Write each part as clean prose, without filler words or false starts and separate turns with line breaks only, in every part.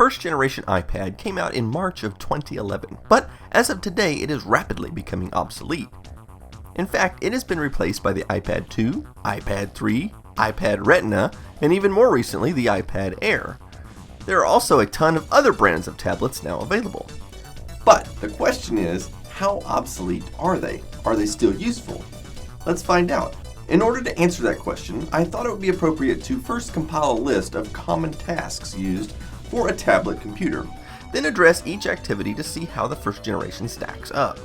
first generation iPad came out in March of 2011, but as of today it is rapidly becoming obsolete. In fact, it has been replaced by the iPad 2, iPad 3, iPad Retina, and even more recently the iPad Air. There are also a ton of other brands of tablets now available. But the question is, how obsolete are they? Are they still useful? Let's find out. In order to answer that question, I thought it would be appropriate to first compile a list of common tasks used for a tablet computer, then address each activity to see how the first generation stacks up.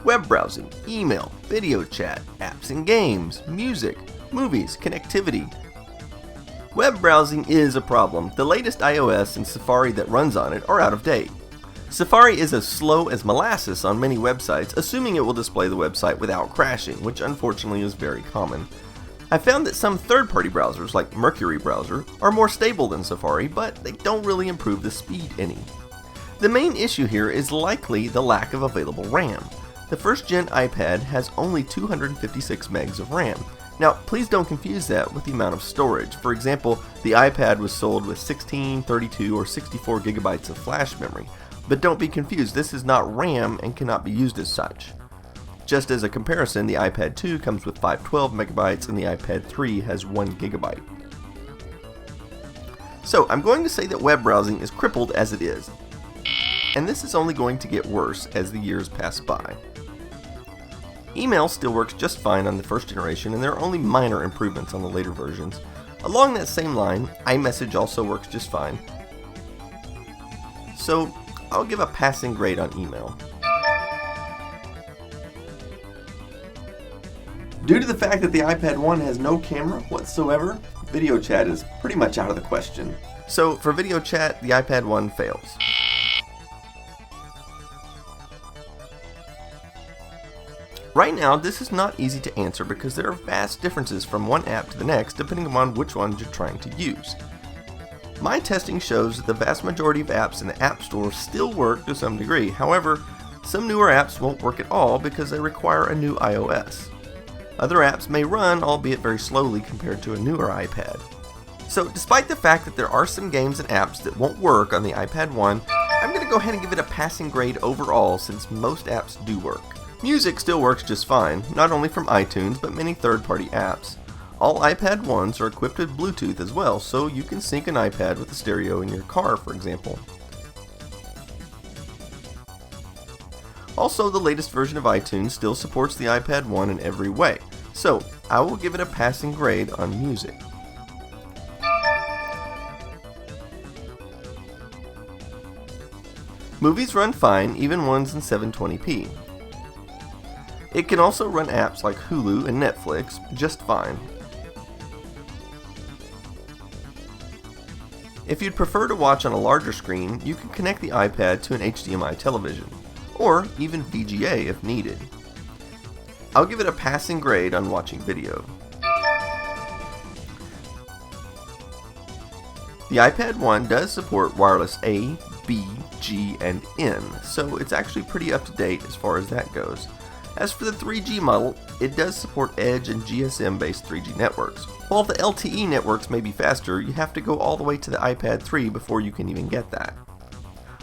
Web browsing, email, video chat, apps and games, music, movies, connectivity. Web browsing is a problem. The latest iOS and Safari that runs on it are out of date. Safari is as slow as molasses on many websites, assuming it will display the website without crashing, which unfortunately is very common. I found that some third-party browsers like Mercury browser are more stable than Safari, but they don't really improve the speed any. The main issue here is likely the lack of available RAM. The first-gen iPad has only 256 megs of RAM. Now, please don't confuse that with the amount of storage. For example, the iPad was sold with 16, 32, or 64 gigabytes of flash memory. But don't be confused, this is not RAM and cannot be used as such. Just as a comparison, the iPad 2 comes with 512 megabytes and the iPad 3 has 1 gigabyte. So I'm going to say that web browsing is crippled as it is. And this is only going to get worse as the years pass by. Email still works just fine on the first generation, and there are only minor improvements on the later versions. Along that same line, iMessage also works just fine. So I'll give a passing grade on email. Due to the fact that the iPad 1 has no camera whatsoever, video chat is pretty much out of the question. So for video chat, the iPad 1 fails. Right now, this is not easy to answer because there are vast differences from one app to the next depending upon which one you're trying to use. My testing shows that the vast majority of apps in the App Store still work to some degree. However, some newer apps won't work at all because they require a new iOS. Other apps may run, albeit very slowly compared to a newer iPad. So despite the fact that there are some games and apps that won't work on the iPad 1, I'm going to go ahead and give it a passing grade overall since most apps do work. Music still works just fine, not only from iTunes but many third-party apps. All iPad 1s are equipped with Bluetooth as well, so you can sync an iPad with a stereo in your car, for example. Also, the latest version of iTunes still supports the iPad 1 in every way, so I will give it a passing grade on music. Movies run fine, even ones in 720p. It can also run apps like Hulu and Netflix just fine. If you'd prefer to watch on a larger screen, you can connect the iPad to an HDMI television, or even VGA if needed. I'll give it a passing grade on watching video. The iPad 1 does support wireless A, B, G, and N, so it's actually pretty up to date as far as that goes. As for the 3G model, it does support Edge and GSM-based 3G networks. While the LTE networks may be faster, you have to go all the way to the iPad 3 before you can even get that.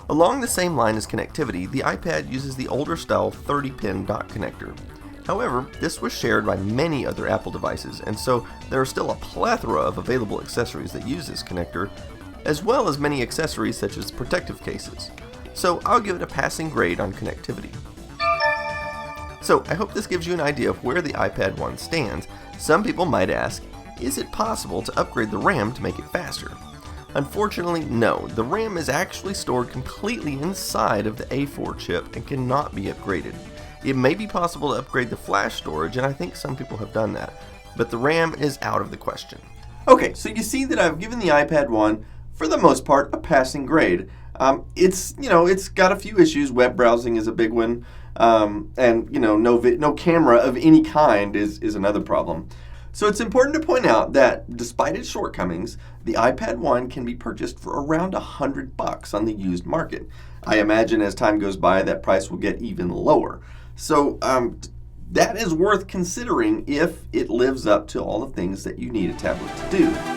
Along the same line as connectivity, the iPad uses the older style 30-pin dock connector. However, this was shared by many other Apple devices, and so there are still a plethora of available accessories that use this connector, as well as many accessories such as protective cases. So I'll give it a passing grade on connectivity. So I hope this gives you an idea of where the iPad 1 stands. Some people might ask, is it possible to upgrade the RAM to make it faster? Unfortunately, no. The RAM is actually stored completely inside of the A4 chip and cannot be upgraded. It may be possible to upgrade the flash storage, and I think some people have done that, but the RAM is out of the question. Okay, so you see that I've given the iPad 1, for the most part, a passing grade. It's got a few issues. Web browsing is a big one. And no camera of any kind is another problem. So it's important to point out that despite its shortcomings, the iPad 1 can be purchased for around $100 on the used market. I imagine as time goes by that price will get even lower. So that is worth considering if it lives up to all the things that you need a tablet to do.